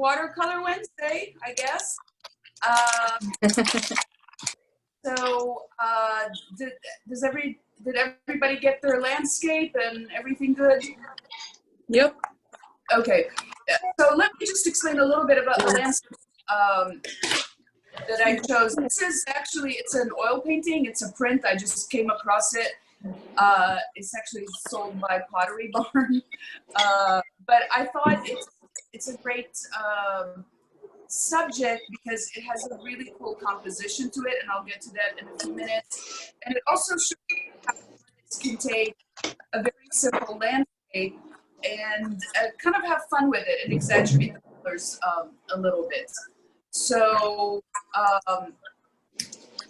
Watercolor Wednesday, I guess. So did everybody get their landscape and everything good? Yep. Okay, so let me just explain a little bit about the landscape that I chose. This is actually, it's an oil painting. It's a print. I just came across it. It's actually sold by Pottery Barn. But I thought it's a great subject because it has a really cool composition to it, and I'll get to that in a few minutes. And it also shows how artists can take a very simple landscape and kind of have fun with it and exaggerate the colors a little bit. So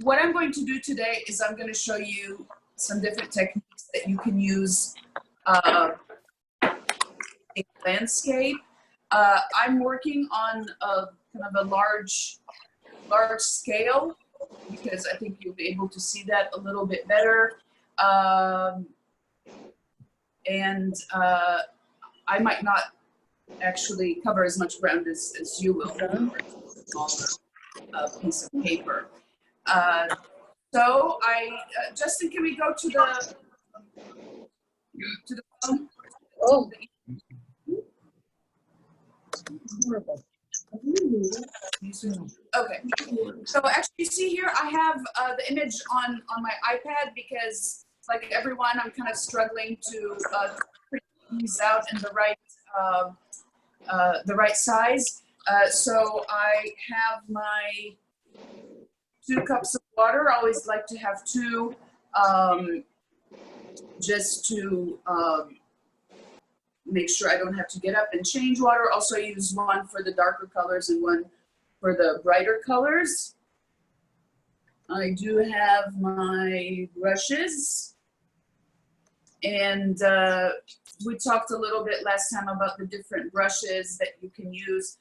what I'm going to do today is I'm going to show you some different techniques that you can use in landscape. I'm working on a kind of a large scale because I think you'll be able to see that a little bit better. I might not actually cover as much ground as you will. Smaller piece of paper. So Justin, can we go to the phone? Oh. Okay. So actually, you see here, I have the image on my iPad because, like everyone, I'm kind of struggling to print these out in the right size. So I have my 2 cups of water. I always like to have 2 just to make sure I don't have to get up and change water. Also use 1 for the darker colors and 1 for the brighter colors. I do have my brushes. And we talked a little bit last time about the different brushes that you can use.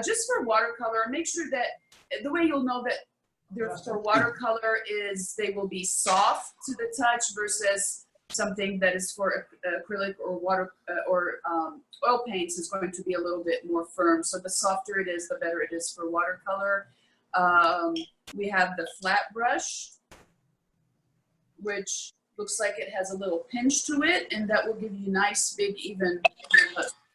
Just for watercolor, make sure that the way you'll know that they're for watercolor is they will be soft to the touch versus something that is for acrylic or water or oil paints is going to be a little bit more firm. So the softer it is, the better it is for watercolor. We have the flat brush, which looks like it has a little pinch to it, and that will give you nice, big, even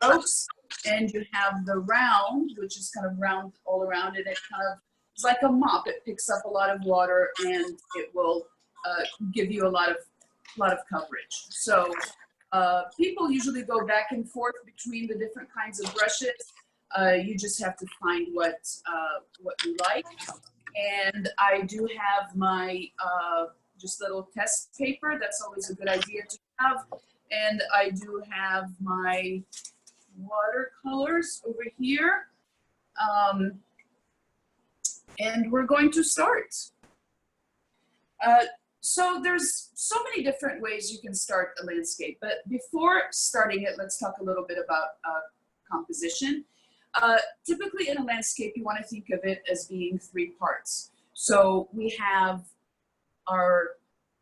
strokes. And you have the round, which is kind of round all around it. It kind of, it's like a mop. It picks up a lot of water, and it will give you a lot of coverage. So people usually go back and forth between the different kinds of brushes. You just have to find what you like. And I do have my just little test paper. That's always a good idea to have. And I do have my watercolors over here. And we're going to start. So there's so many different ways you can start a landscape, but before starting it, let's talk a little bit about composition. Typically in a landscape, you want to think of it as being 3 parts. So we have our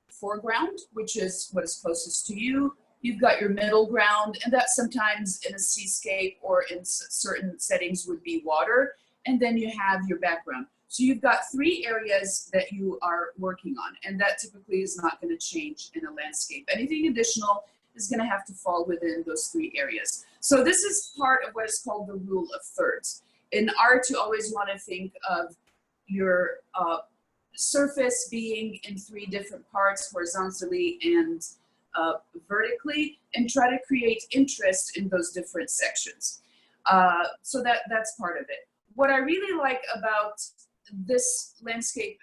foreground, which is what is closest to you. You've got your middle ground, and that sometimes in a seascape or in certain settings would be water. And then you have your background. So you've got 3 areas that you are working on, and that typically is not going to change in a landscape. Anything additional is going to have to fall within those 3 areas. So this is part of what is called the rule of thirds. In art, you always want to think of your surface being in 3 different parts, horizontally and vertically, and try to create interest in those different sections. So that's part of it. What I really like about this landscape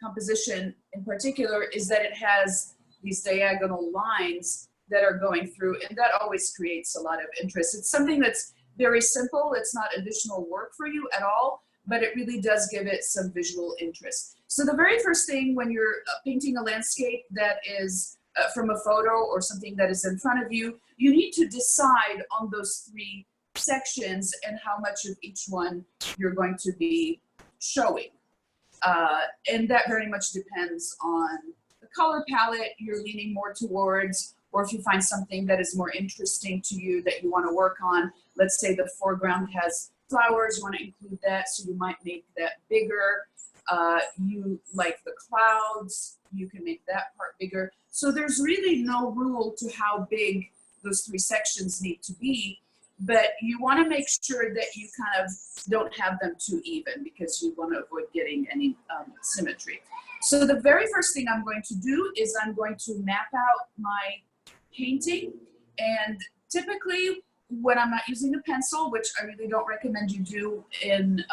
composition in particular is that it has these diagonal lines that are going through, and that always creates a lot of interest. It's something that's very simple. It's not additional work for you at all, but it really does give it some visual interest. So the very first thing when you're painting a landscape that is from a photo or something that is in front of you, you need to decide on those 3 sections and how much of each one you're going to be showing. And that very much depends on the color palette you're leaning more towards, or if you find something that is more interesting to you that you want to work on. Let's say the foreground has flowers, you want to include that, so you might make that bigger. You like the clouds, you can make that part bigger. So there's really no rule to how big those 3 sections need to be, but you want to make sure that you kind of don't have them too even, because you want to avoid getting any symmetry. So the very first thing I'm going to do is I'm going to map out my painting, and typically when I'm not using a pencil, which I really don't recommend you do in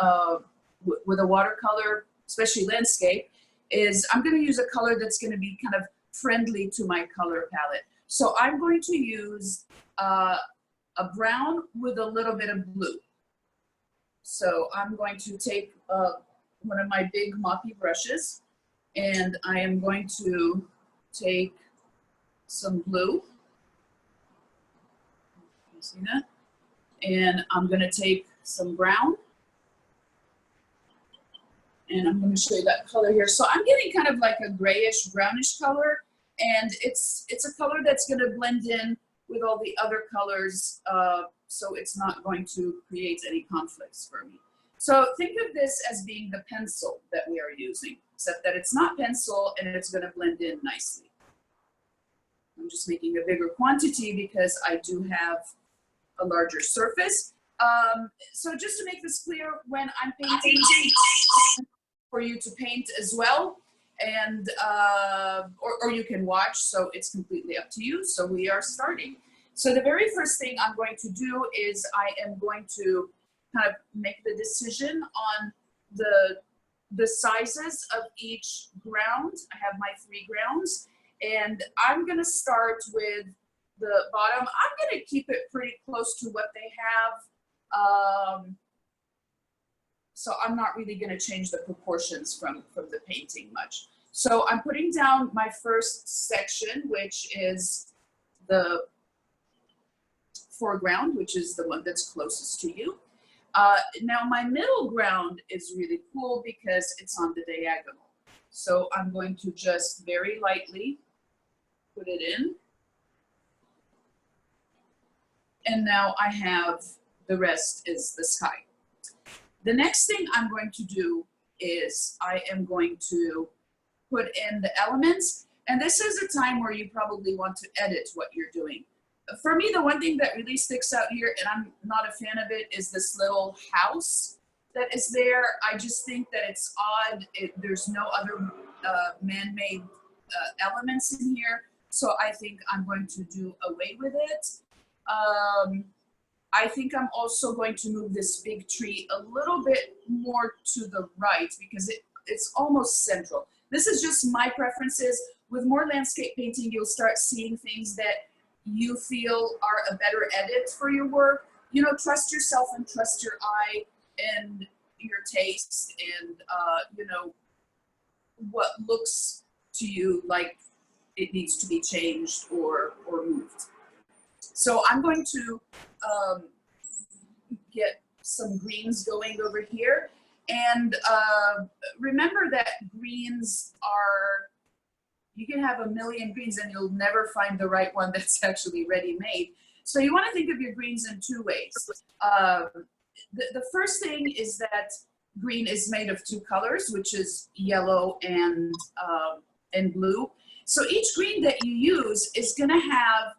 with a watercolor, especially landscape, is I'm going to use a color that's going to be kind of friendly to my color palette. So I'm going to use a brown with a little bit of blue. So I'm going to take one of my big moppy brushes, and I am going to take some blue. You see that? And I'm going to take some brown. And I'm going to show you that color here. So I'm getting kind of like a grayish brownish color, and it's a color that's going to blend in with all the other colors, so it's not going to create any conflicts for me. So think of this as being the pencil that we are using, except that it's not pencil and it's going to blend in nicely. I'm just making a bigger quantity because I do have a larger surface. So just to make this clear, when I'm painting, for you to paint as well, and or you can watch, so it's completely up to you. So we are starting. So the very first thing I'm going to do is I am going to kind of make the decision on the sizes of each ground. I have my 3 grounds, and I'm going to start with the bottom. I'm going to keep it pretty close to what they have. So I'm not really going to change the proportions from the painting much. So I'm putting down my first section, which is the foreground, which is the one that's closest to you. Now my middle ground is really cool because it's on the diagonal. So I'm going to just very lightly put it in. And now I have the rest is the sky. The next thing I'm going to do is I am going to put in the elements. And this is a time where you probably want to edit what you're doing. For me, the one thing that really sticks out here, and I'm not a fan of it, is this little house that is there. I just think that it's odd. There's no other man-made elements in here. So I think I'm going to do away with it. I think I'm also going to move this big tree a little bit more to the right because it's almost central. This is just my preferences. With more landscape painting, you'll start seeing things that you feel are a better edit for your work. You know, trust yourself and trust your eye and your taste and, you know, what looks to you like it needs to be changed or moved. So I'm going to get some greens going over here. And remember that greens are, you can have a million greens and you'll never find the right one that's actually ready-made. So you want to think of your greens in 2 ways. The first thing is that green is made of 2 colors, which is yellow and blue. So each green that you use is going to have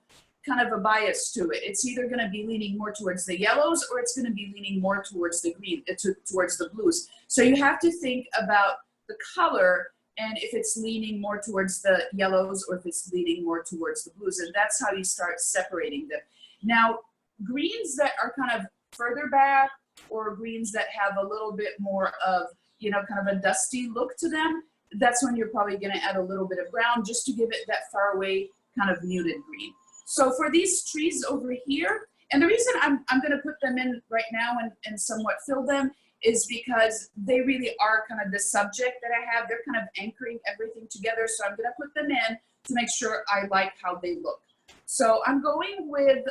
kind of a bias to it. It's either going to be leaning more towards the yellows or it's going to be leaning more towards the green, towards the blues. So you have to think about the color and if it's leaning more towards the yellows or if it's leaning more towards the blues. And that's how you start separating them. Now, greens that are kind of further back or greens that have a little bit more of, you know, kind of a dusty look to them, that's when you're probably going to add a little bit of brown just to give it that far away kind of muted green. So for these trees over here, and the reason I'm going to put them in right now and somewhat fill them is because they really are kind of the subject that I have. They're kind of anchoring everything together. So I'm going to put them in to make sure I like how they look. So I'm going with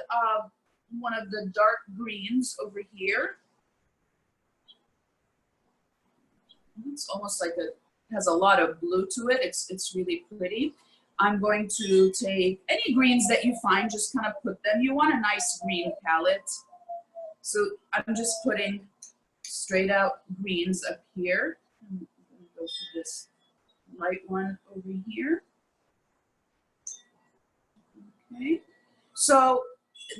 one of the dark greens over here. It's almost like it has a lot of blue to it. It's really pretty. I'm going to take any greens that you find, just kind of put them. You want a nice green palette. So I'm just putting straight out greens up here. I'm going to go to this light one over here. Okay, so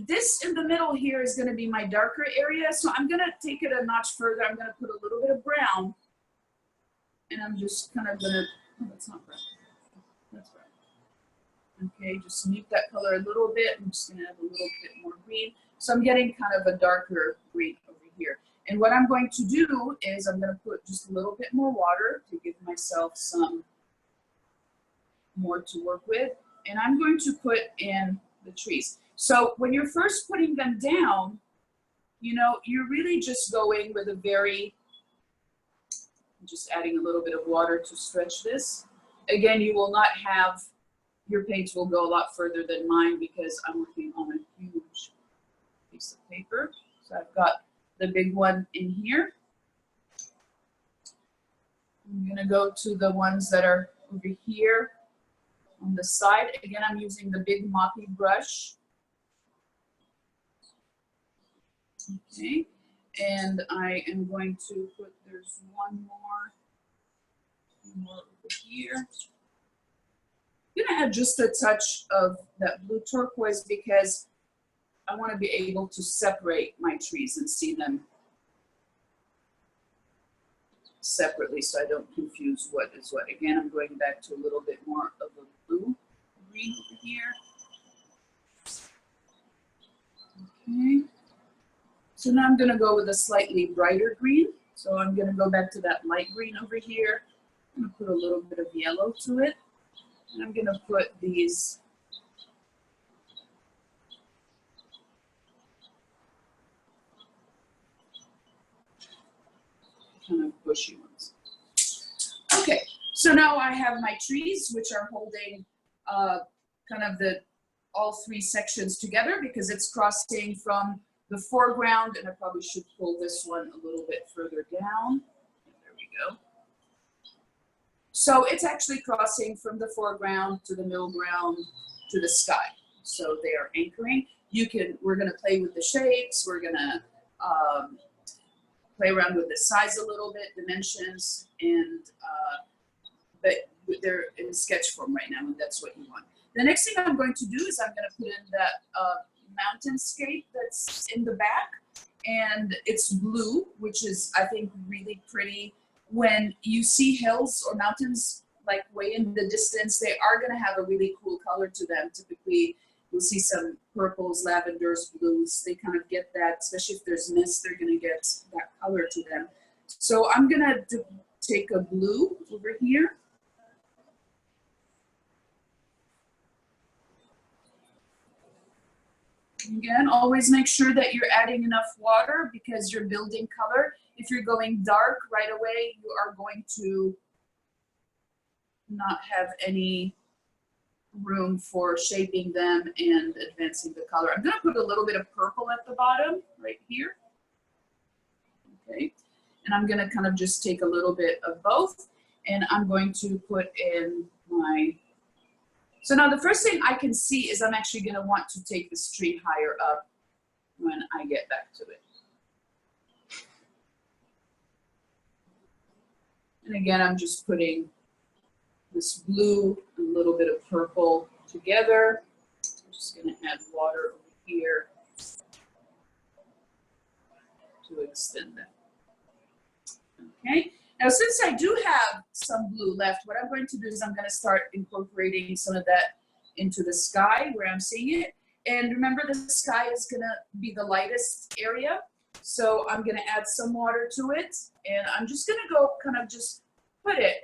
this in the middle here is going to be my darker area. So I'm going to take it a notch further. I'm going to put a little bit of brown, and I'm just kind of going to, oh, that's not brown. That's brown. Okay, just mute that color a little bit. I'm just going to add a little bit more green. So I'm getting kind of a darker green over here. And what I'm going to do is I'm going to put just a little bit more water to give myself some more to work with. And I'm going to put in the trees. So when you're first putting them down, you know, you're really just going with a very, just adding a little bit of water to stretch this. Again, you will not have, your page will go a lot further than mine because I'm working on a huge piece of paper. So I've got the big one in here. I'm gonna go to the ones that are over here on the side. Again, I'm using the big moppy brush. Okay, and I am going to put, there's one more over here. I'm gonna add just a touch of that blue turquoise because I want to be able to separate my trees and see them separately so I don't confuse what is what. Again, I'm going back to a little bit more of a blue green over here. Okay. So now I'm going to go with a slightly brighter green. So I'm going to go back to that light green over here. I'm going to put a little bit of yellow to it. And I'm going to put these kind of bushy ones. Okay, so now I have my trees, which are holding kind of the all three sections together because it's crossing from the foreground, and I probably should pull this one a little bit further down. There we go. So it's actually crossing from the foreground to the middle ground to the sky. So they are anchoring. We're gonna play with the shapes. We're gonna play around with the size a little bit, dimensions, and but they're in sketch form right now, and that's what you want. The next thing I'm going to do is I'm going to put in that mountainscape that's in the back, and it's blue, which is, I think, really pretty. When you see hills or mountains like way in the distance, they are going to have a really cool color to them. Typically, you'll see some purples, lavenders, blues. They kind of get that, especially if there's mist, they're going to get that color to them. So I'm going to take a blue over here. Again, always make sure that you're adding enough water because you're building color. If you're going dark right away, you are going to not have any room for shaping them and advancing the color. I'm going to put a little bit of purple at the bottom right here. Okay, and I'm going to kind of just take a little bit of both, and I'm going to put in my, so now the first thing I can see is I'm actually going to want to take this tree higher up when I get back to it. And again, I'm just putting this blue and a little bit of purple together. I'm just going to add water over here to extend that. Okay, now since I do have some blue left, what I'm going to do is I'm going to start incorporating some of that into the sky where I'm seeing it. And remember, the sky is going to be the lightest area. So I'm going to add some water to it, and I'm just going to go kind of just put it.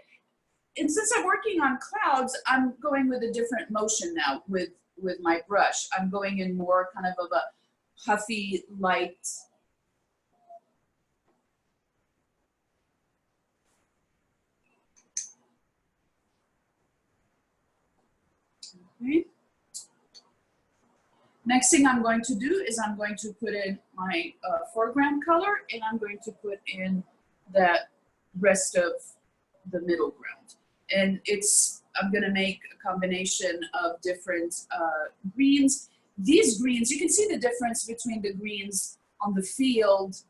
And since I'm working on clouds, I'm going with a different motion now with my brush. I'm going in more kind of a puffy, light. Okay. Next thing I'm going to do is I'm going to put in my foreground color, and I'm going to put in that rest of the middle ground. And I'm going to make a combination of different greens. These greens, you can see the difference between the greens on the field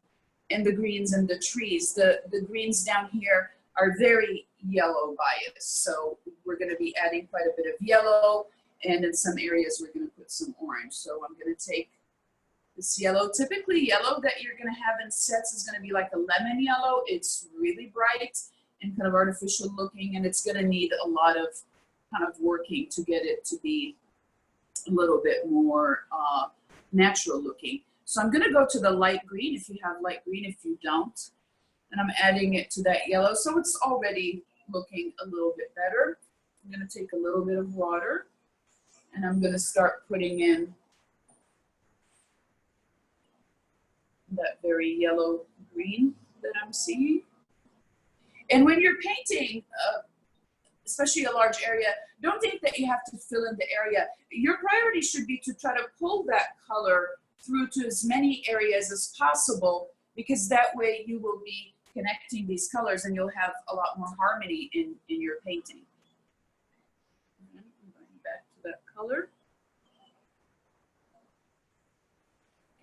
and the greens and the trees. The greens down here are very yellow biased, so we're going to be adding quite a bit of yellow, and in some areas we're going to put some orange. So I'm going to take this yellow. Typically yellow that you're going to have in sets is going to be like a lemon yellow. It's really bright and kind of artificial looking, and it's going to need a lot of kind of working to get it to be a little bit more natural looking. So I'm going to go to the light green if you have light green. If you don't, and I'm adding it to that yellow, so it's already looking a little bit better. I'm going to take a little bit of water, and I'm going to start putting in that very yellow green that I'm seeing. And when you're painting, especially a large area, don't think that you have to fill in the area. Your priority should be to try to pull that color through to as many areas as possible, because that way you will be connecting these colors and you'll have a lot more harmony in your painting. I'm going back to that color.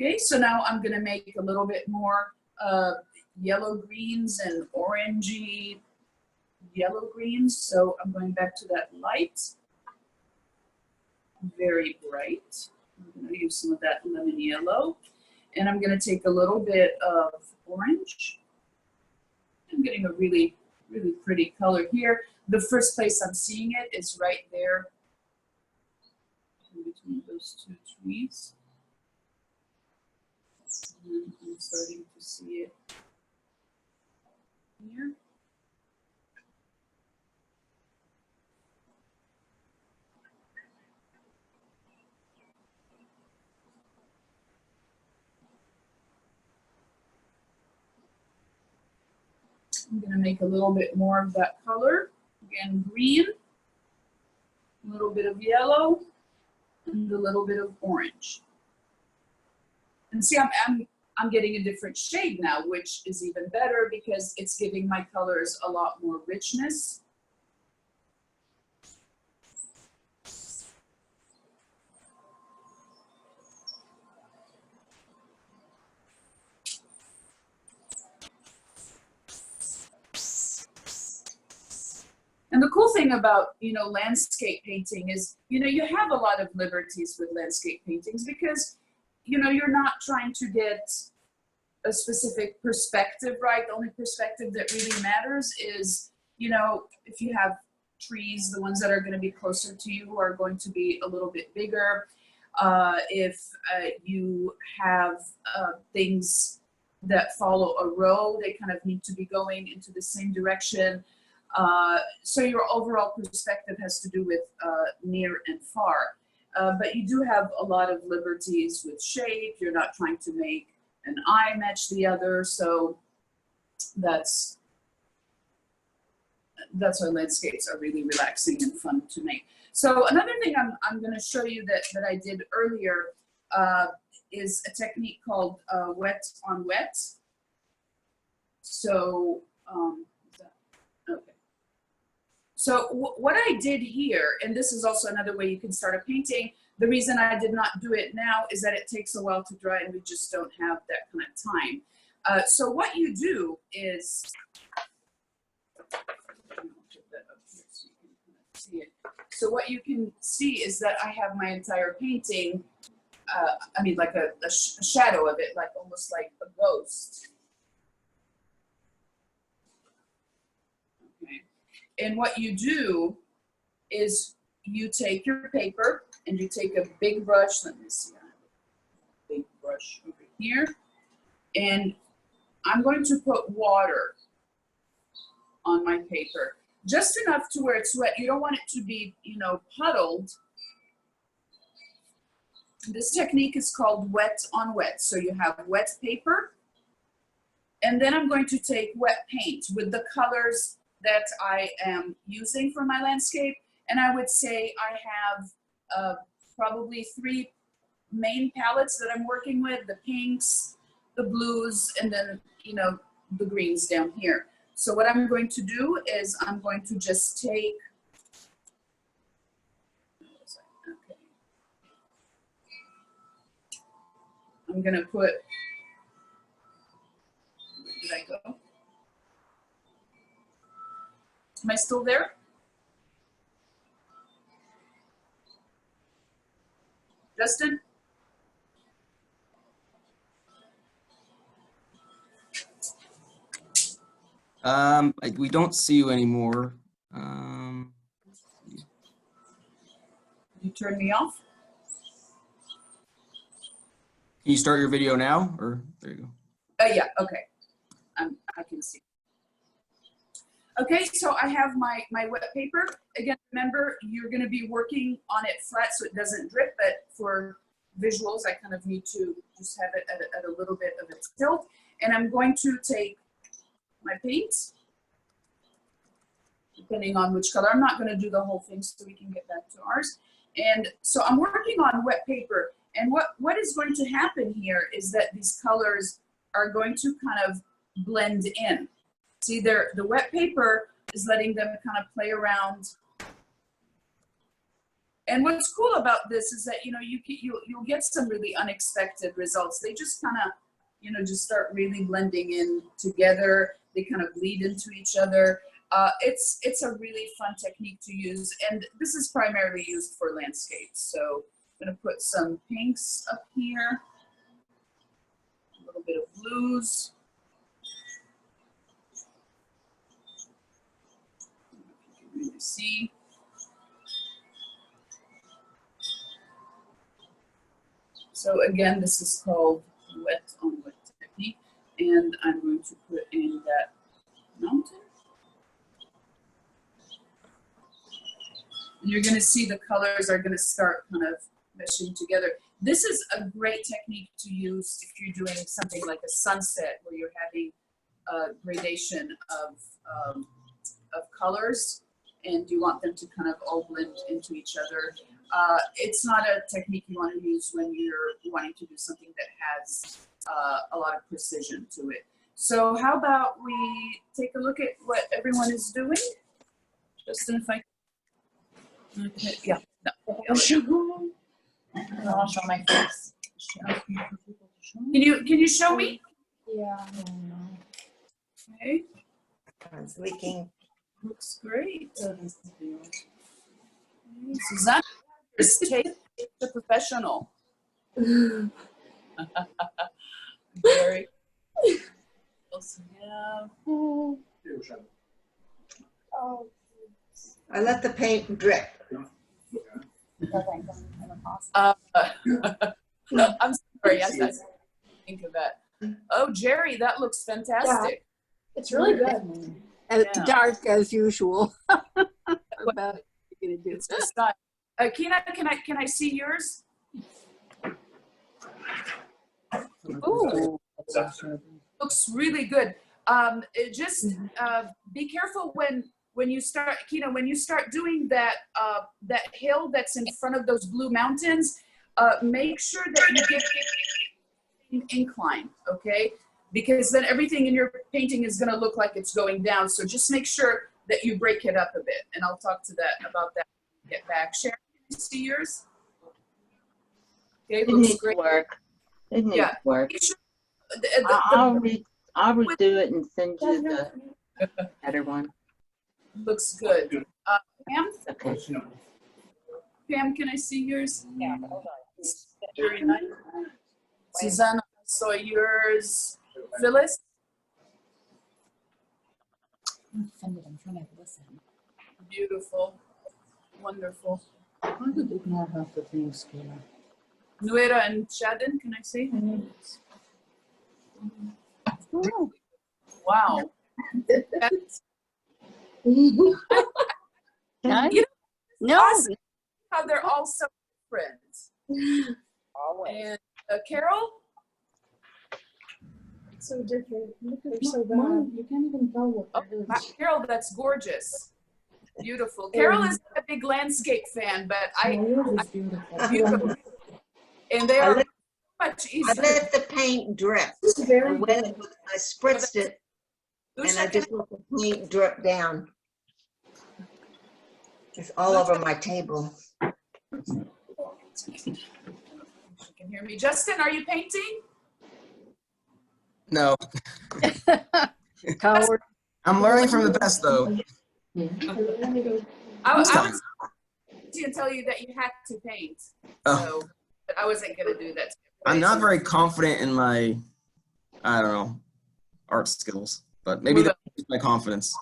Okay, so now I'm going to make a little bit more yellow greens and orangey yellow greens. So I'm going back to that light, very bright. I'm going to use some of that lemon yellow, and I'm going to take a little bit of orange. I'm getting a really, really pretty color here. The first place I'm seeing it is right there in between those two trees. And I'm starting to see it here. I'm going to make a little bit more of that color. Again, green, a little bit of yellow, and a little bit of orange. And see, I'm getting a different shade now, which is even better because it's giving my colors a lot more richness. And the cool thing about, landscape painting is, you have a lot of liberties with landscape paintings because, you're not trying to get a specific perspective, right? The only perspective that really matters is, if you have trees, the ones that are going to be closer to you are going to be a little bit bigger. If you have things that follow a row, they kind of need to be going into the same direction. So your overall perspective has to do with near and far. But you do have a lot of liberties with shape. You're not trying to make an eye match the other. So that's why landscapes are really relaxing and fun to make. So another thing I'm going to show you that I did earlier is a technique called wet on wet. So, okay. So what I did here, and this is also another way you can start a painting. The reason I did not do it now is that it takes a while to dry and we just don't have that kind of time. So what you do is, so what you can see is that I have my entire painting, like a shadow of it, like almost like a ghost. Okay. And what you do is you take your paper and you take a big brush. Let me see, I have a big brush over here. And I'm going to put water on my paper. Just enough to where it's wet. You don't want it to be, puddled. This technique is called wet on wet. So you have wet paper, and then I'm going to take wet paint with the colors that I am using for my landscape. And I would say I have probably 3 main palettes that I'm working with: the pinks, the blues, and then, the greens down here. So what I'm going to do is I'm going to just take, okay. I'm going to put did I go? Am I still there? Justin? We don't see you anymore. You turn me off? Can you start your video now, or there you go. Yeah, okay. I can see. Okay, so I have my wet paper. Again, remember, you're gonna be working on it flat so it doesn't drip, but for visuals, I kind of need to just have it at a little bit of a tilt. And I'm going to take my paint, depending on which color. I'm not gonna do the whole thing so we can get back to ours. And so I'm working on wet paper. And what is going to happen here is that these colors are going to kind of blend in. See, the wet paper is letting them kind of play around. And what's cool about this is that, you know, you'll get some really unexpected results. They just kind of, you know, just start really blending in together. They kind of bleed into each other. It's a really fun technique to use, and this is primarily used for landscapes. So I'm gonna put some pinks up here, a little bit of blues. You can really see. So again, this is called wet on wet technique, and I'm going to put in that mountain. And you're going to see the colors are going to start kind of meshing together. This is a great technique to use if you're doing something like a sunset where you're having a gradation of colors and you want them to kind of all blend into each other. It's not a technique you want to use when you're wanting to do something that has a lot of precision to it. So how about we take a look at what everyone is doing? Justin, if I okay, yeah. No. I'll show my face. Can you show me? Yeah. Okay, It's leaking. looks great. Suzanne is the professional. Very. Also have. Oh. I let the paint drip. I'm sorry. Yes, I think of that. Oh, Jerry, that looks fantastic. It's really good. As Yeah. dark as usual. About it. What are you gonna do? It's just not. Kina, can I see yours? Ooh. Looks really good. Just be careful when you start, Kina, when you start doing that that hill that's in front of those blue mountains. Make sure that you get it inclined, okay? Because then everything in your painting is going to look like it's going down. So just make sure that you break it up a bit, and I'll talk to about that when we get back. Sharon, can you see yours? Okay, It looks needs great. work. It needs Yeah. work. Make sure I'll redo it and send you the better one. looks good. Pam, Okay. Pam, can I see yours? Yeah, hold on. Very nice. Susanna, I saw yours. Phyllis? I'm offended. I'm trying to listen. Beautiful. Wonderful. I did ignore half the things, Kayla. Nuera and Shadin, can I see? Ooh. Wow. That's Nice. You No. awesome how they're all so different. Always. And Carol? So different. They're so bad. You can't even tell what Oh, it is. Carol, that's gorgeous. Beautiful. Carol is a big landscape fan, but Yours is beautiful. beautiful. And they I are let, much I easier. let the paint drip. It's very And when good. I spritzed it, and Usha, I just let the paint drip down. It's all over my table. you can hear me. Justin, are you painting? No, Coward. I'm learning from the best though. I This was time. going to tell you that you had to paint. Oh, So, but I wasn't going to do that. I'm not very confident in my, I don't know, art skills, but maybe that's my confidence.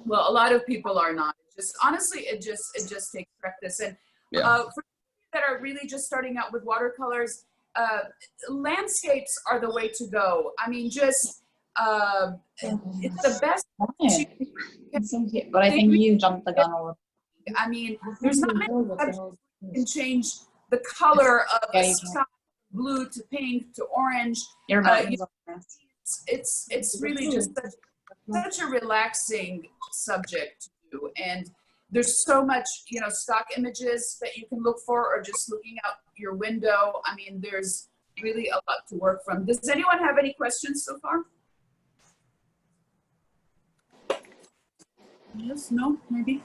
Well, a lot of people are not. Just honestly, it just takes practice. And Yeah. for people that are really just starting out with watercolors, landscapes are the way to go. I mean, just it's the best. But I think you jumped the gun a little. I mean, there's not many subjects that can change the color of Yeah, the you can. sky, blue to pink to orange. Your mountains on this. It's really just such a relaxing subject to do. And there's so much, you know, stock images that you can look for, or just looking out your window. I mean, there's really a lot to work from. Does anyone have any questions so far? Yes, no, maybe?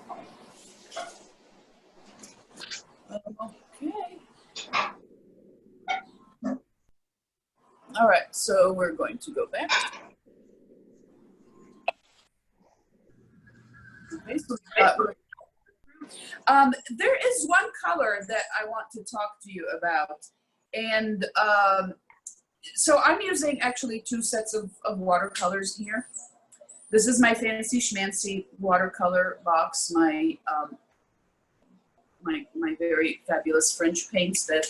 Okay. All right, so we're going to go back. Okay, so there is one color that I want to talk to you about. And so I'm using actually two sets of watercolors here. This is my fancy schmancy watercolor box, my my very fabulous French paints that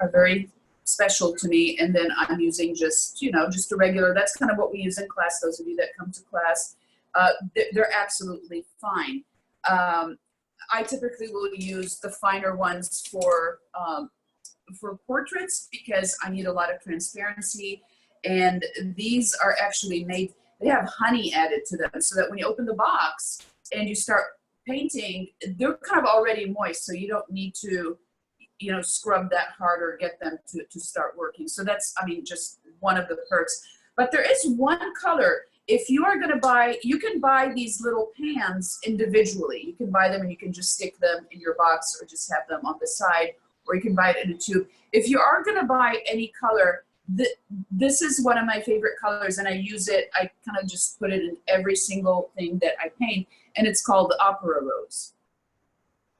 are very special to me. And then I'm using just, you know, just a regular, that's kind of what we use in class, those of you that come to class. They're absolutely fine. I typically will use the finer ones for portraits because I need a lot of transparency. And these are actually made, they have honey added to them so that when you open the box and you start painting, they're kind of already moist, so you don't need to, you know, scrub that hard or get them to start working. So that's, I mean, just one of the perks. But there is one color. If you are going to buy, you can buy these little pans individually. You can buy them and you can just stick them in your box or just have them on the side, or you can buy it in a tube. If you are going to buy any color, this is one of my favorite colors, and I use it. I kind of just put it in every single thing that I paint, and it's called Opera Rose.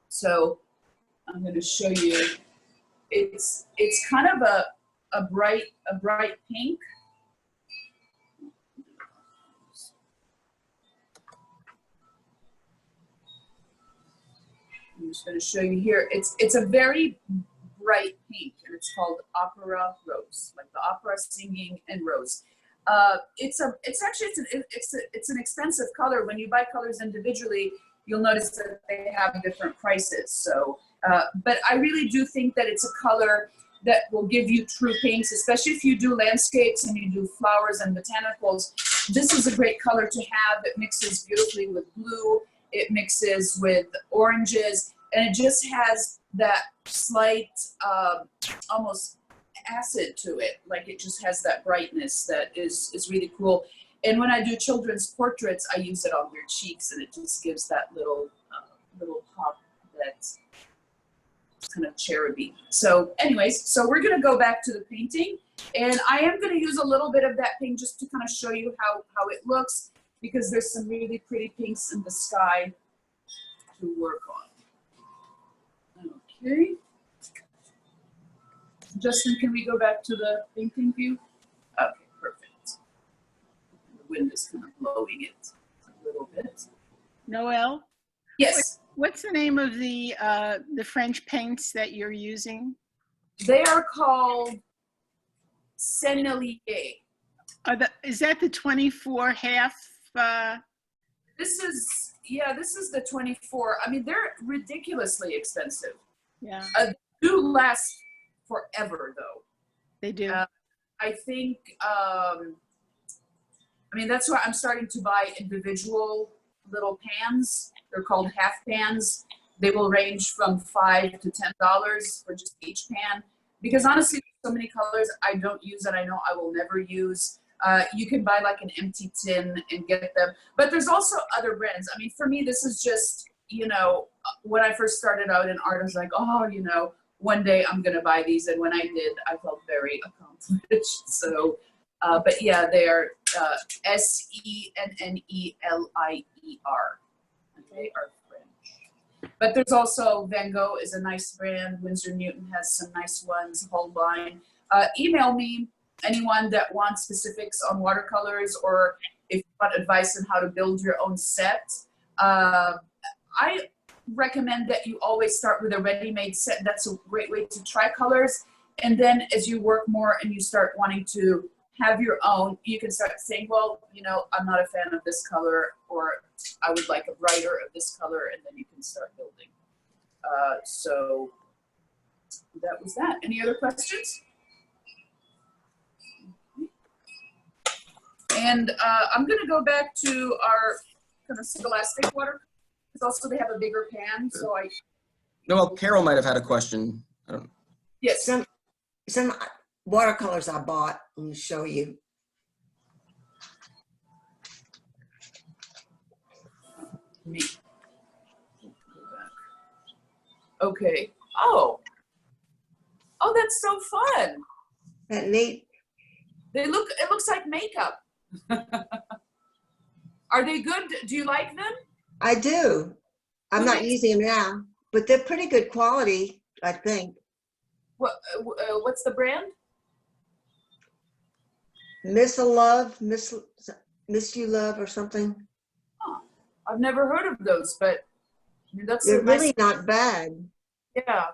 So I'm going to show you. It's kind of a bright pink. I'm just going to show you here. It's a very bright pink, and it's called Opera Rose, like the opera singing and rose. It's an expensive color. When you buy colors individually, you'll notice that they have different prices. So, but I really do think that it's a color that will give you true pinks, especially if you do landscapes and you do flowers and botanicals. This is a great color to have. It mixes beautifully with blue. It mixes with oranges, and it just has that slight, almost acid to it. Like it just has that brightness that is really cool. And when I do children's portraits, I use it on their cheeks, and it just gives that little pop that's kind of cheruby. So anyways, so we're gonna go back to the painting, and I am gonna use a little bit of that pink just to kind of show you how it looks, because there's some really pretty pinks in the sky to work on. Okay. Justin, can we go back to the painting view? Okay, perfect. The wind is kind of blowing it a little bit. Noelle, Yes, what's the name of the French paints that you're using? they are called Sennelier. Is that the 24 half? This is, yeah, this is the 24. I mean, they're ridiculously expensive. Yeah, They do last forever, though. they do. I think, I mean, that's why I'm starting to buy individual little pans. They're called half pans. They will range from $5 to $10 for just each pan. Because honestly, so many colors I don't use that I know I will never use. You can buy like an empty tin and get them. But there's also other brands. I mean, for me, this is just, you know, when I first started out in art, I was like, oh, you know, one day I'm going to buy these. And when I did, I felt very accomplished. So But yeah, they're Sennelier. Okay, are French. But there's also Van Gogh is a nice brand. Winsor Newton has some nice ones. Whole line. Email me anyone that wants specifics on watercolors, or if you want advice on how to build your own set. I recommend that you always start with a ready-made set. That's a great way to try colors. And then as you work more and you start wanting to have your own, you can start saying, well, you know, I'm not a fan of this color, or I would like a brighter of this color, and then you can start building. So that was that. Any other questions? And I'm gonna go back to our kind of scholastic water. Because also they have a bigger pan, so I. No, well, Carol might have had a question. I don't. Yes. Some watercolors I bought. Let me show you. Me. Okay. Oh. Oh, that's so fun. That neat. They look. It looks like makeup. Are they good? Do you like them? I do. I'm not using them now, but they're pretty good quality, I think. What's the brand? Miss You Love or something. Oh, I've never heard of those, but I mean, that's They're a nice, really not bad. yeah.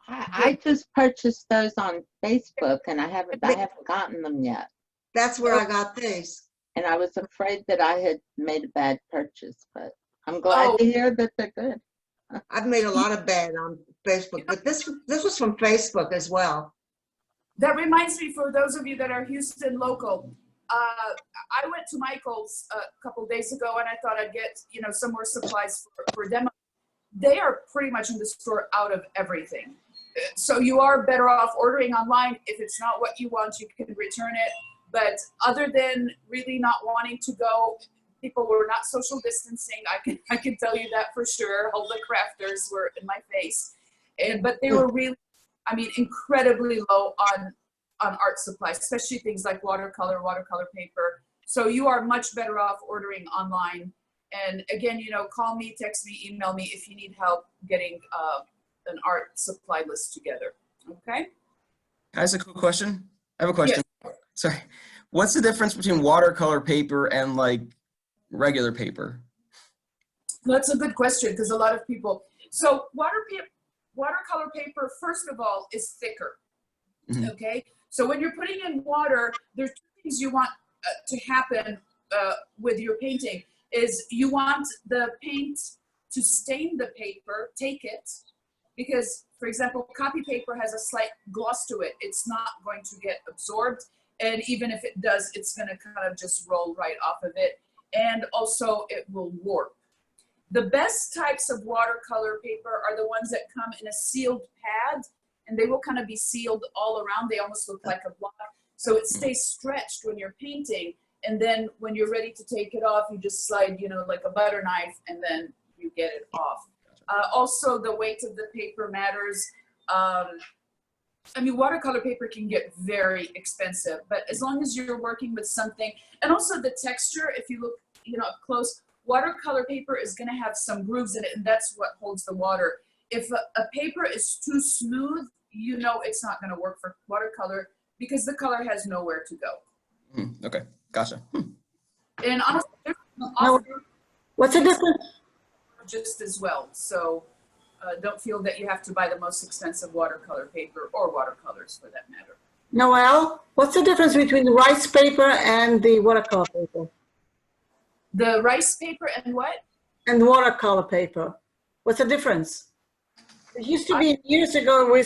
I just purchased those on Facebook and I haven't gotten them yet. That's where I got these. And I was afraid that I had made a bad purchase, but I'm glad to hear that they're good. I've made a lot of bad on Facebook, but this was from Facebook as well. That reminds me, for those of you that are Houston local, I went to Michael's a couple days ago, and I thought I'd get, you know, some more supplies for demo. They are pretty much in the store out of everything. So you are better off ordering online. If it's not what you want, you can return it. But other than really not wanting to go, people were not social distancing. I can tell you that for sure. All the crafters were in my face, but they were really, I mean, incredibly low on art supplies, especially things like watercolor paper. So you are much better off ordering online. And again, you know, call me, text me, email me if you need help getting an art supply list together. Okay. Can I ask a quick question? I have a question. Yes. Sorry. What's the difference between watercolor paper and like regular paper? That's a good question, because a lot of people, so watercolor paper, first of all, is thicker. Mhm. Okay. So when you're putting in water, there's two things you want to happen with your painting. Is you want the paint to stain the paper, take it, because, for example, copy paper has a slight gloss to it. It's not going to get absorbed. And even if it does, it's going to kind of just roll right off of it. And also it will warp. The best types of watercolor paper are the ones that come in a sealed pad, and they will kind of be sealed all around. They almost look like a block. So it stays stretched when you're painting. And then when you're ready to take it off, you just slide, you know, like a butter knife, and then you get it off. Also, the weight of the paper matters. I mean, watercolor paper can get very expensive, but as long as you're working with something, and also the texture, if you look, you know, up close, watercolor paper is going to have some grooves in it, and that's what holds the water. If a paper is too smooth, you know it's not going to work for watercolor, because the color has nowhere to go. Okay, gotcha. And honestly, What's the difference? just as well. So don't feel that you have to buy the most expensive watercolor paper, or watercolors for that matter. Noelle, what's the difference between the rice paper and the watercolor paper? The rice paper and what? And watercolor paper. What's the difference? It used to be years ago, we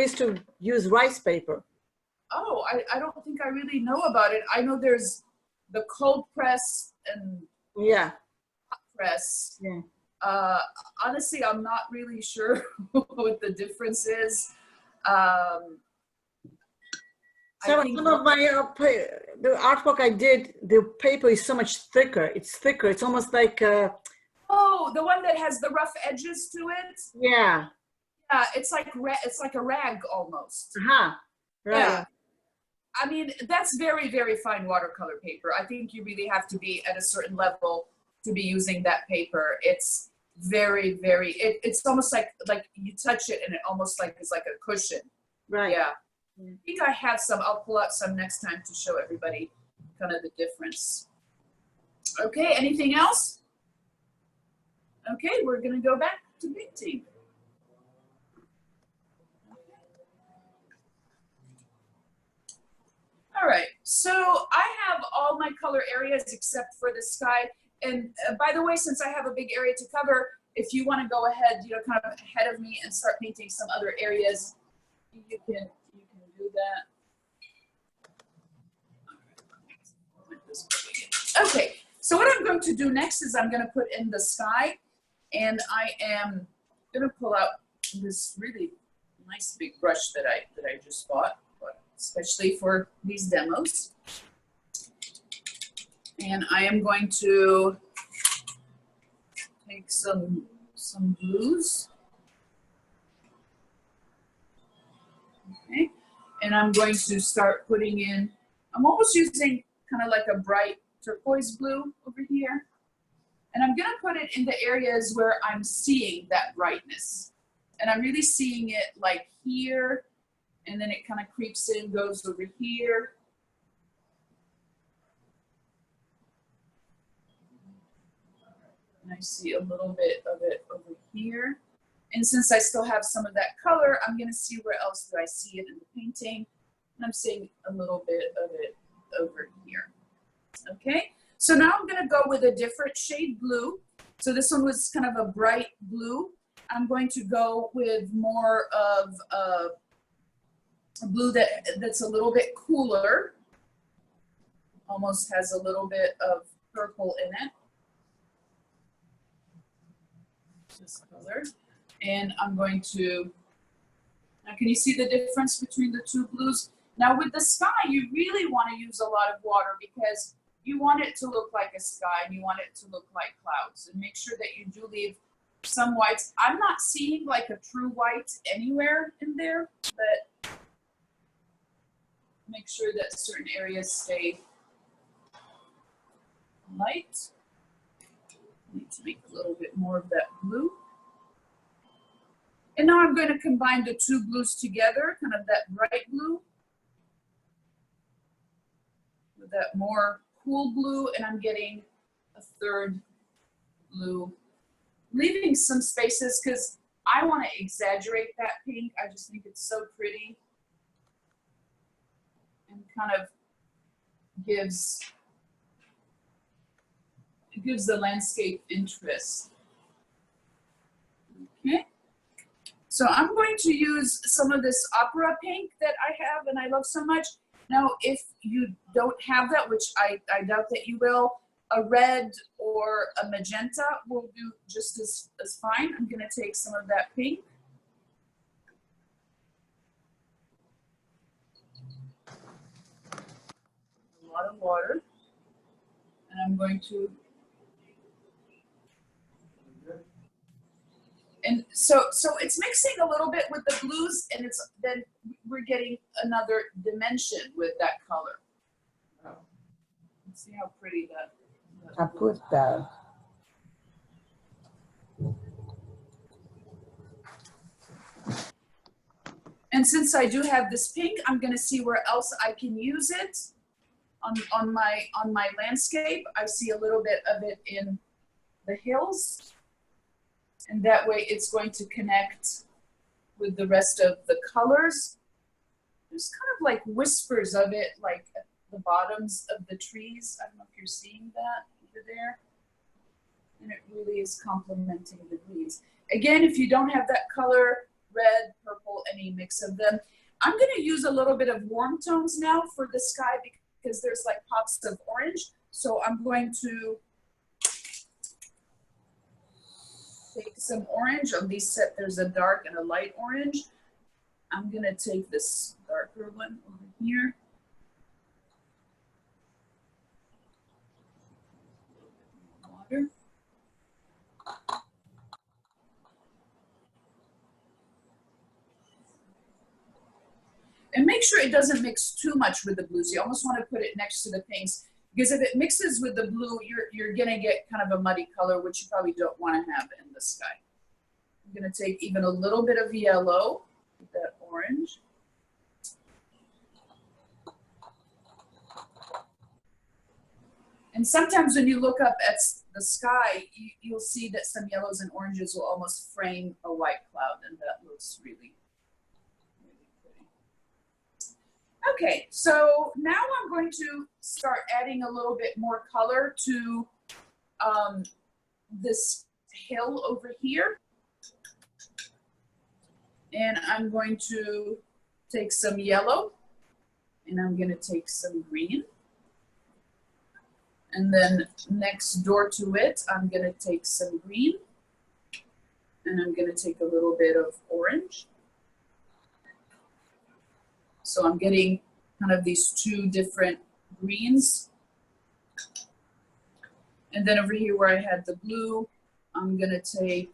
used to use rice paper. Oh, I don't think I really know about it. I know there's the cold press and Yeah. hot press. Yeah. Honestly, I'm not really sure what the difference is. Some of my the artwork I did, the paper is so much thicker. It's thicker. It's almost like oh, the one that has the rough edges to it. yeah. It's like a rag almost. Uh-huh. Right. Yeah. I mean, that's very, very fine watercolor paper. I think you really have to be at a certain level to be using that paper. It's very, very, it's almost like you touch it and it almost like is like a cushion. Right. Yeah. I think I have some. I'll pull out some next time to show everybody kind of the difference. Okay, anything else? Okay, we're gonna go back to painting. All right, so I have all my color areas except for the sky. And by the way, since I have a big area to cover, if you want to go ahead, you know, kind of ahead of me and start painting some other areas, you can do that. Okay, so what I'm going to do next is I'm going to put in the sky, and I am going to pull out this really nice big brush that I just bought, especially for these demos. And I am going to take some blues. Okay, and I'm going to start putting in, I'm almost using kind of like a bright turquoise blue over here. And I'm gonna put it in the areas where I'm seeing that brightness. And I'm really seeing it like here, and then it kind of creeps in, goes over here. And I see a little bit of it over here. And since I still have some of that color, I'm gonna see where else do I see it in the painting. And I'm seeing a little bit of it over here. Okay, so now I'm gonna go with a different shade blue. So this one was kind of a bright blue. I'm going to go with more of a blue that's a little bit cooler. Almost has a little bit of purple in it. This color. And I'm going to, now can you see the difference between the two blues? Now with the sky, you really want to use a lot of water because you want it to look like a sky and you want it to look like clouds. And make sure that you do leave some whites. I'm not seeing like a true white anywhere in there, but make sure that certain areas stay light. Need to make a little bit more of that blue. And now I'm going to combine the two blues together, kind of that bright blue with that more cool blue, and I'm getting a third blue, leaving some spaces because I want to exaggerate that pink. I just think it's so pretty and kind of gives the landscape interest. Okay. So I'm going to use some of this opera pink that I have and I love so much. Now, if you don't have that, which I doubt that you will, a red or a magenta will do just as fine. I'm going to take some of that pink. A lot of water. And I'm going to, and so it's mixing a little bit with the blues, and then we're getting another dimension with that color. Let's see how pretty that. I put that. And since I do have this pink, I'm going to see where else I can use it on my landscape. I see a little bit of it in the hills. And that way it's going to connect with the rest of the colors. There's kind of like whispers of it, like at the bottoms of the trees. I don't know if you're seeing that over there. And it really is complementing the greens. Again, if you don't have that color, red, purple, any mix of them, I'm going to use a little bit of warm tones now for the sky because there's like pops of orange. So I'm going to take some orange. On these set, there's a dark and a light orange. I'm gonna take this darker one over here. Water. And make make sure it doesn't mix too much with the blues. You almost want to put it next to the paints, because if it mixes with the blue, you're gonna get kind of a muddy color, which you probably don't want to have in the sky. I'm gonna take even a little bit of yellow, with that orange. And sometimes when you look up at the sky, you'll see that some yellows and oranges will almost frame a white cloud, and that looks really, really pretty. Okay, so now I'm going to start adding a little bit more color to this hill over here. And I'm going to take some yellow, and I'm going to take some green. And then next door to it, I'm going to take some green, and I'm going to take a little bit of orange. So I'm getting kind of these two different greens. And then over here where I had the blue, I'm going to take,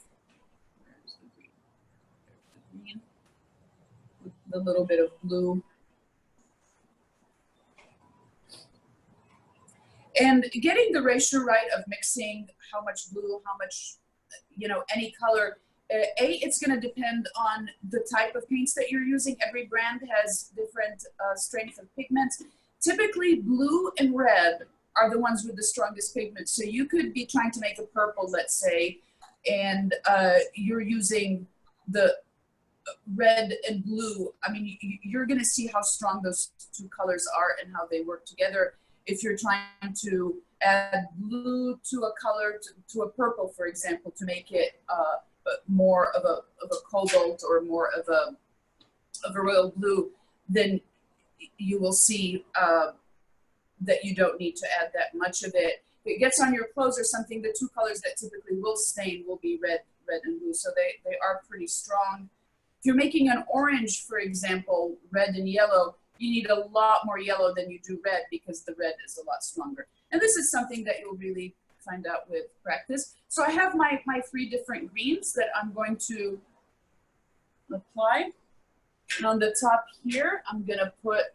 where's the green? There's the green, with a little bit of blue. And getting the ratio right of mixing how much blue, how much, you know, any color, it's going to depend on the type of paints that you're using. Every brand has different strength of pigments. Typically, blue and red are the ones with the strongest pigment. So you could be trying to make a purple, let's say, and you're using the red and blue. I mean, you're going to see how strong those two colors are and how they work together. If you're trying to add blue to a color, to a purple, for example, to make it more of a cobalt or more of a royal blue, then you will see that you don't need to add that much of it. If it gets on your clothes or something, the two colors that typically will stain will be red and blue, so they are pretty strong. If you're making an orange, for example, red and yellow, you need a lot more yellow than you do red, because the red is a lot stronger. And this is something that you'll really find out with practice. So I have my three different greens that I'm going to apply. And on the top here, I'm gonna put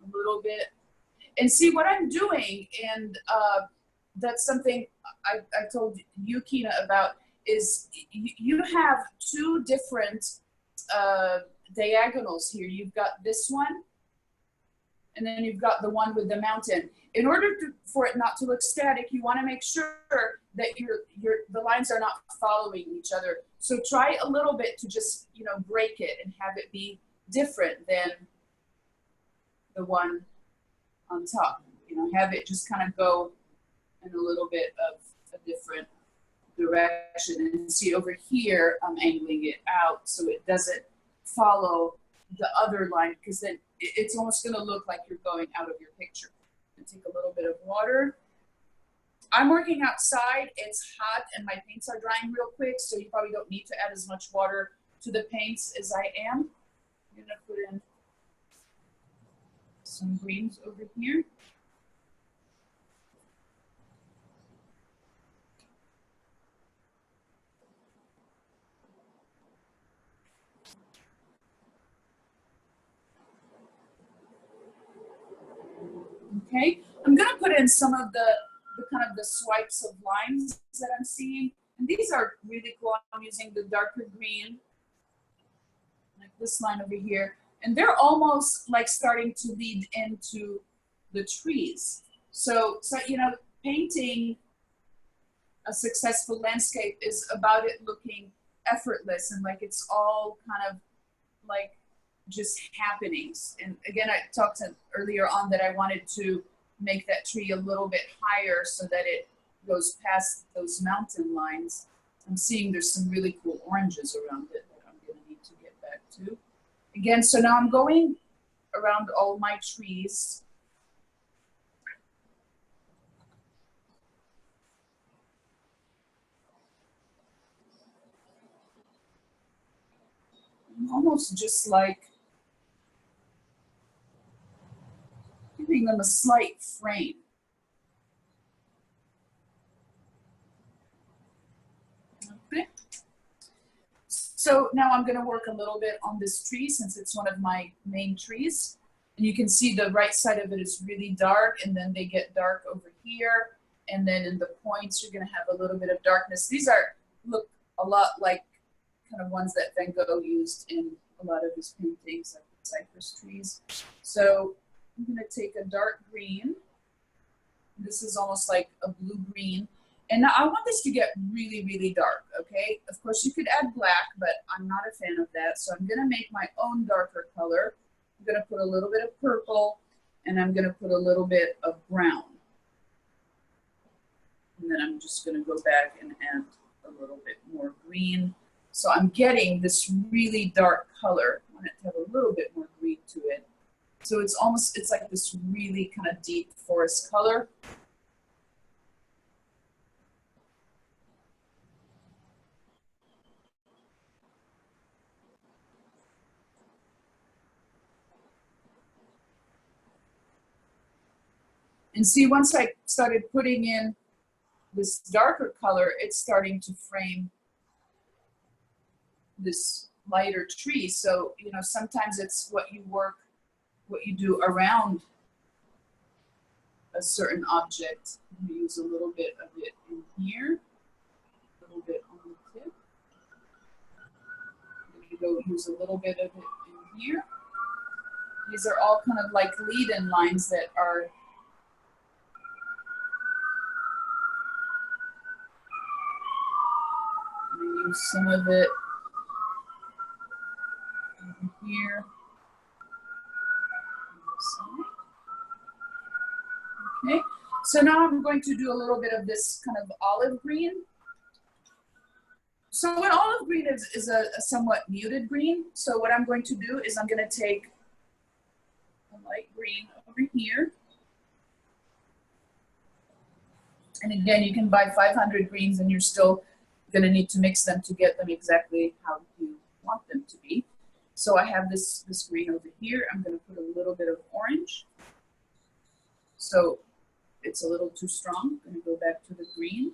a little bit, and see what I'm doing, and that's something I told you, Kina, about, is you have two different diagonals here. You've got this one, and then you've got the one with the mountain. In order for it not to look static, you want to make sure that the lines are not following each other. So try a little bit to just, you know, break it and have it be different than the one on top. You know, have it just kind of go in a little bit of a different direction. And see over here, I'm angling it out so it doesn't follow the other line, because then it's almost going to look like you're going out of your picture. And take a little bit of water. I'm working outside, it's hot, and my paints are drying real quick, so you probably don't need to add as much water to the paints as I am. I'm gonna put in some greens over here. Okay, I'm gonna put in some of the kind of the swipes of lines that I'm seeing. And these are really cool. I'm using the darker green, like this line over here. And they're almost like starting to lead into the trees. So you know, painting a successful landscape is about it looking effortless and like it's all kind of like just happenings. And again, I talked earlier on that I wanted to make that tree a little bit higher so that it goes past those mountain lines. I'm seeing there's some really cool oranges around it that I'm gonna need to get back to. Again, so now I'm going around all my trees. Almost just like giving them a slight frame. Okay. So now I'm gonna work a little bit on this tree since it's one of my main trees. And you can see the right side of it is really dark, and then they get dark over here. And then in the points, you're gonna have a little bit of darkness. These look a lot like kind of ones that Van Gogh used in a lot of his paintings, like the cypress trees. So I'm gonna take a dark green. This is almost like a blue-green. And now I want this to get really, really dark, okay? Of course, you could add black, but I'm not a fan of that. So I'm gonna make my own darker color. I'm gonna put a little bit of purple, and I'm gonna put a little bit of brown. And then I'm just gonna go back and add a little bit more green. So I'm getting this really dark color. I want it to have a little bit more green to it. So it's like this really kind of deep forest color. And see, once I started putting in this darker color, it's starting to frame this lighter tree. So, you know, sometimes it's what you do around a certain object. I'm gonna use a little bit of it in here, a little bit on the tip. I'm gonna go use a little bit of it in here. These are all kind of like lead-in lines that are use some of it over here. Okay, so now I'm going to do a little bit of this kind of olive green. So an olive green is a somewhat muted green. So what I'm going to do is I'm going to take a light green over here. And again, you can buy 500 greens and you're still going to need to mix them to get them exactly how you want them to be. So I have this green over here. I'm going to put a little bit of orange. So it's a little too strong. I'm going to go back to the green.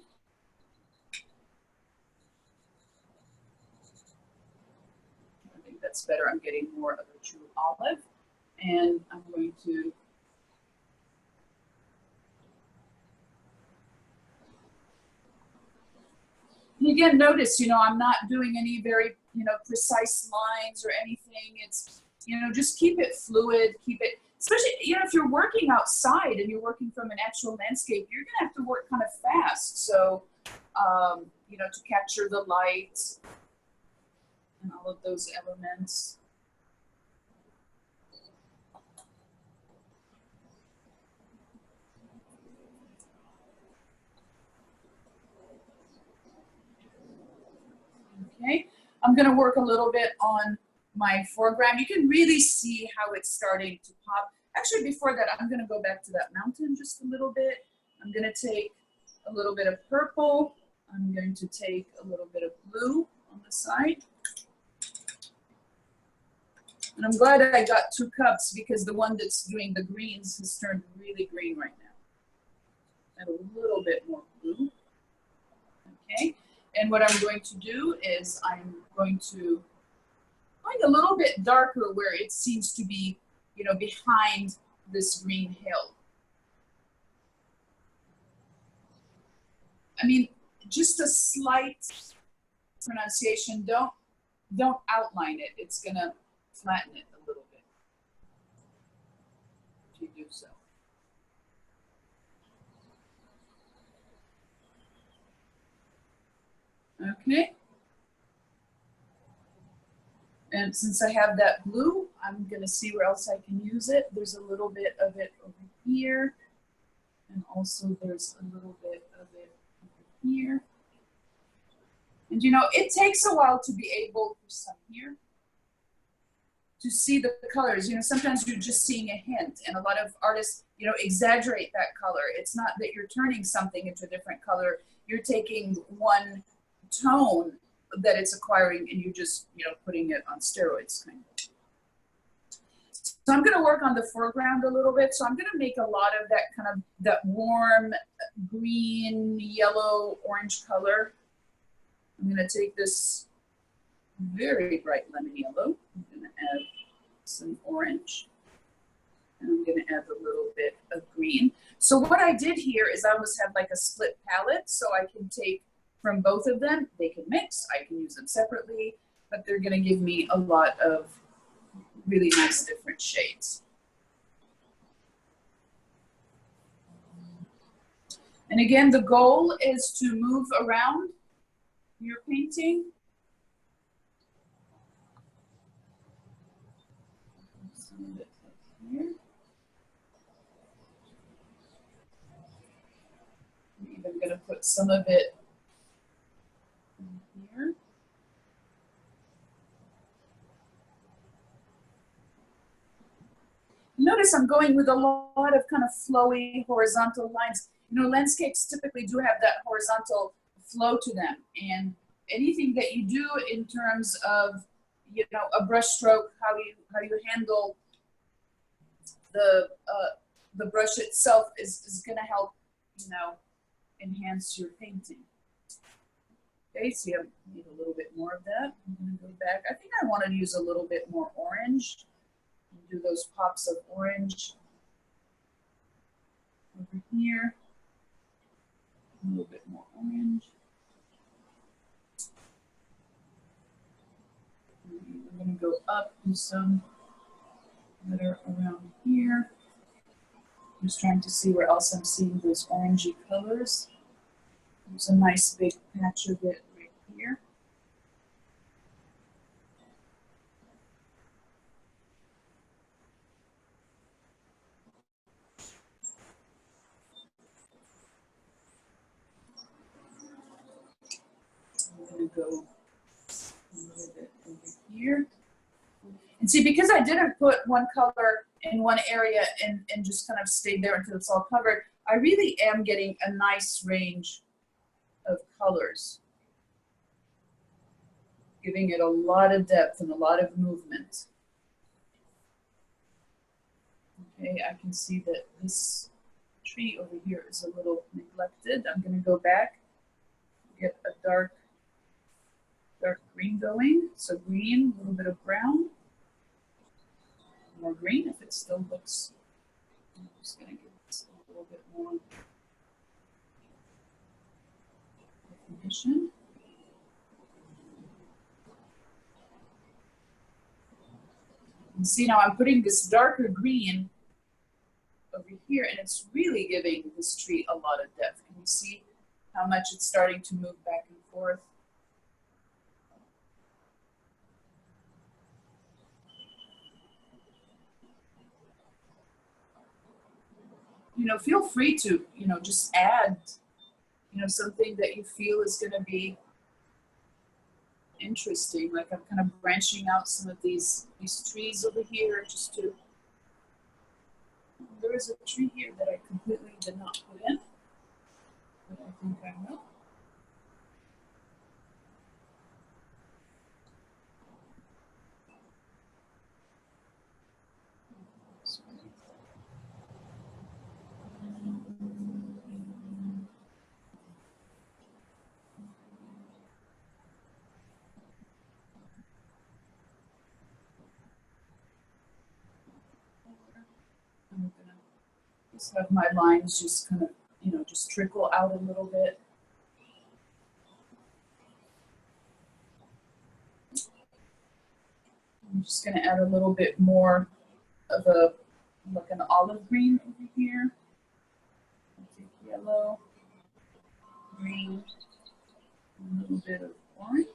I think that's better. I'm getting more of a true olive. And I'm going to and again, notice, you know, I'm not doing any very, you know, precise lines or anything. It's, you know, just keep it fluid, keep it, especially, you know, if you're working outside and you're working from an actual landscape, you're gonna have to work kind of fast. So, you know, to capture the light and all of those elements. Okay, I'm going to work a little bit on my foreground. You can really see how it's starting to pop. Actually, before that, I'm going to go back to that mountain just a little bit. I'm going to take a little bit of purple. I'm going to take a little bit of blue on the side. And I'm glad I got 2 cups because the one that's doing the greens has turned really green right now. Add a little bit more blue. Okay. And what I'm going to do is I'm going to find a little bit darker where it seems to be, you know, behind this green hill. I mean, just a slight pronunciation. Don't outline it. It's gonna flatten it a little bit if you do so. Okay. And since I have that blue, I'm gonna see where else I can use it. There's a little bit of it over here. And also there's a little bit of it over here. And you know, it takes a while to be able, for some here, to see the colors. You know, sometimes you're just seeing a hint, and a lot of artists, you know, exaggerate that color. It's not that you're turning something into a different color. You're taking one tone that it's acquiring and you're just, you know, putting it on steroids kind of. So I'm going to work on the foreground a little bit. So I'm going to make a lot of that kind of that warm green, yellow, orange color. I'm going to take this very bright lemon yellow. I'm gonna add some orange. And I'm gonna add a little bit of green. So what I did here is I almost have like a split palette, so I can take from both of them. They can mix, I can use them separately, but they're gonna give me a lot of really nice different shades. And again, the goal is to move around your painting. Some of it up here. I'm even going to put some of it in here. Notice I'm going with a lot of kind of flowy horizontal lines. You know, landscapes typically do have that horizontal flow to them, and anything that you do in terms of, you know, a brush stroke, how you handle the brush itself is going to help, you know, enhance your painting. Okay, so you need a little bit more of that. I'm going to go back. I think I want to use a little bit more orange. Do those pops of orange over here. A little bit more orange. I'm going to go up to some that are around here. Just trying to see where else I'm seeing those orangey colors. There's a nice big patch of it right here. I'm going to go a little bit over here. And see, because I didn't put one color in one area and just kind of stayed there until it's all covered, I really am getting a nice range of colors, giving it a lot of depth and a lot of movement. Okay, I can see that this tree over here is a little neglected. I'm going to go back, get a dark green going. So green, a little bit of brown, more green if it still looks. I'm just going to give this a little bit more definition. And see, now I'm putting this darker green over here, and it's really giving this tree a lot of depth. Can you see how much it's starting to move back and forth? You know, feel free to, you know, just add, you know, something that you feel is going to be interesting. Like I'm kind of branching out some of these trees over here just to, there is a tree here that I completely did not put in, but I think I will. I'm gonna just have my lines just kind of, you know, just trickle out a little bit. I'm just gonna add a little bit more of a, like an olive green over here. I'll take yellow, green, a little bit of orange.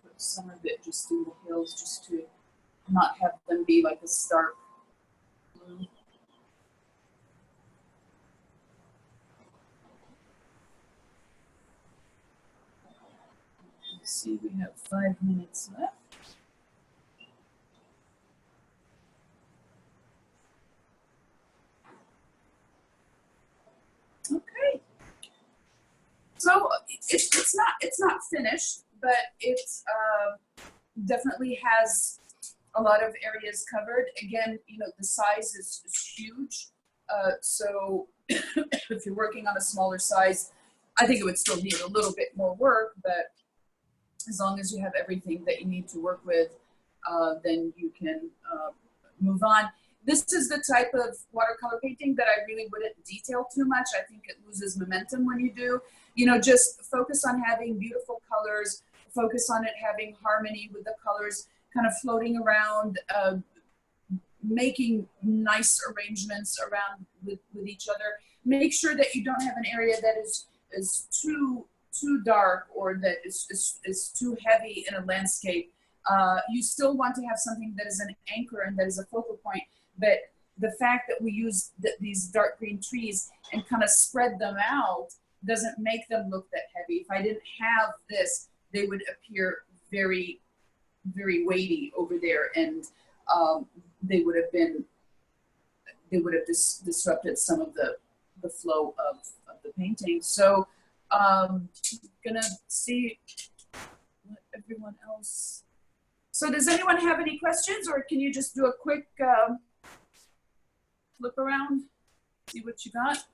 Put some of it just in the hills just to not have them be like a stark blue. Let's see, we have 5 minutes left. Okay. So it's not finished, but it's definitely has a lot of areas covered. Again, you know, the size is huge. So if you're working on a smaller size, I think it would still need a little bit more work, but as long as you have everything that you need to work with, then you can move on. This is the type of watercolor painting that I really wouldn't detail too much. I think it loses momentum when you do. You know, just focus on having beautiful colors, focus on it having harmony with the colors, kind of floating around, making nice arrangements around with each other. Make sure that you don't have an area that is too dark or that is too heavy in a landscape. You still want to have something that is an anchor and that is a focal point, but the fact that we use these dark green trees and kind of spread them out doesn't make them look that heavy. If I didn't have this, they would appear very, very weighty over there, and they would have disrupted some of the flow of the painting. So gonna see what everyone else. So does anyone have any questions, or can you just do a quick flip around, see what you got?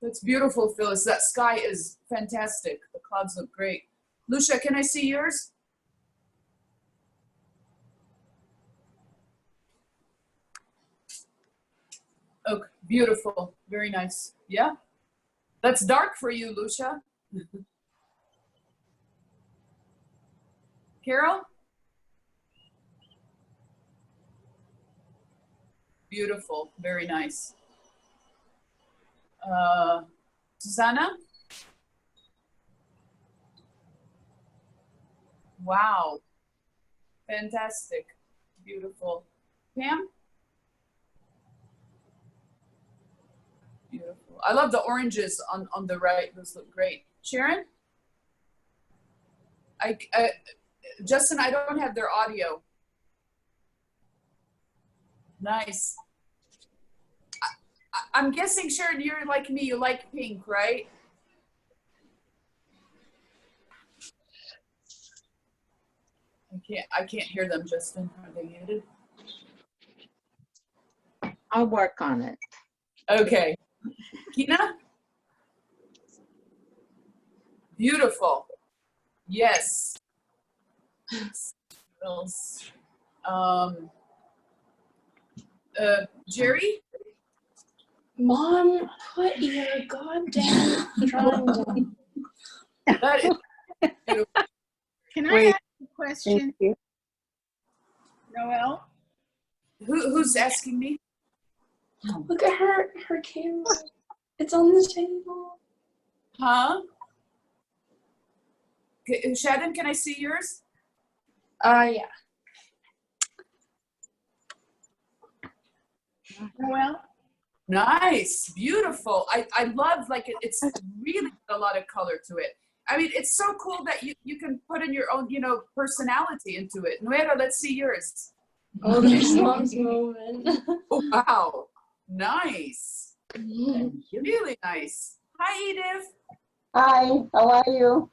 That's beautiful, Phyllis. That sky is fantastic. The clouds look great. Lucia, can I see yours? Oh, beautiful. Very nice. Yeah. That's dark for you, Lucia. Carol? Beautiful. Very nice. Susanna? Wow. Fantastic. Beautiful. Pam? Beautiful. I love the oranges on the right. Those look great. Sharon? Justin, I don't have their audio. Nice. I'm guessing, Sharon, you're like me. You like pink, right? I can't hear them, Justin. Are they muted? I'll work on it. Okay. Kina? Beautiful. Yes. Jerry? Mom, put your goddamn drawing down. That is beautiful. Can I Wait. ask a question, Noelle? Who's asking me? Look at her camera. It's on the table. Huh? Shannon, can I see yours? Yeah. Noelle? Nice, beautiful. I love, like, it's really got a lot of color to it. I mean, it's so cool that you can put in your own, you know, personality into it. Nuera, let's see yours. Oh, there's Mom's moment. Oh, wow. Nice. Really nice. Hi, Edith. Hi, how are you?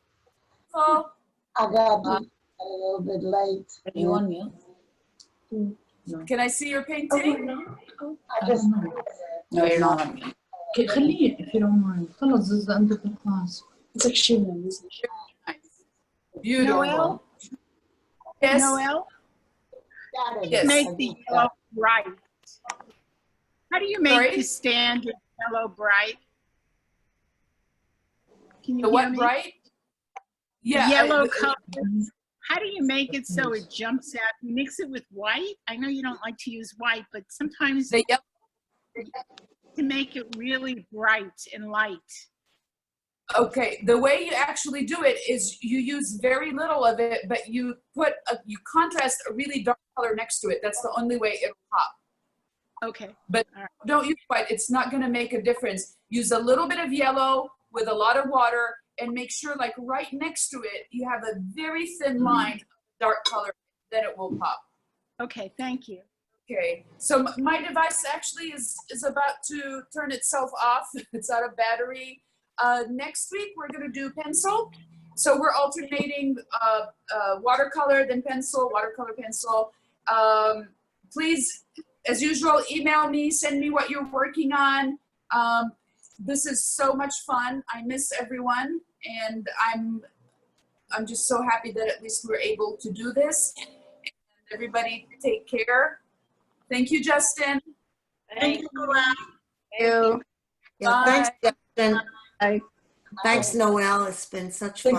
Oh, I got you a little bit late. Are you on mute? can I see your Oh, painting? no. Oh. I just, No, you're not on mute. خليه if you don't mind. خلص زز انت في الكلاس. It's like Sheila. Nice. Beautiful. Noelle? Yes. Noelle? got it. Yes. Make the yellow bright. How do you make Sorry? the standard yellow bright? Can you The hear what me? bright? The Yeah. yellow color. How do you make it so it jumps out? You mix it with white? I know you don't like to use white, but sometimes The yellow. to make it really bright and light. Okay, the way you actually do it is you use very little of it, but you contrast a really dark color next to it. That's the only way it'll pop. Okay. But All right. don't use white. It's not going to make a difference. Use a little bit of yellow with a lot of water, and make sure, like, right next to it, you have a very thin line of dark color. Then it will pop. Okay, thank you. Okay, so my device actually is about to turn itself off. It's out of battery. Next week, we're going to do pencil. So we're alternating watercolor, then pencil, watercolor, pencil. Please, as usual, email me, send me what you're working on. This is so much fun. I miss everyone, and I'm just so happy that at least we're able to do this. And everybody take care. Thank you, Justin. Thank you. You. Yeah, thanks, Justin. Bye. Thanks, Noel. It's been such fun.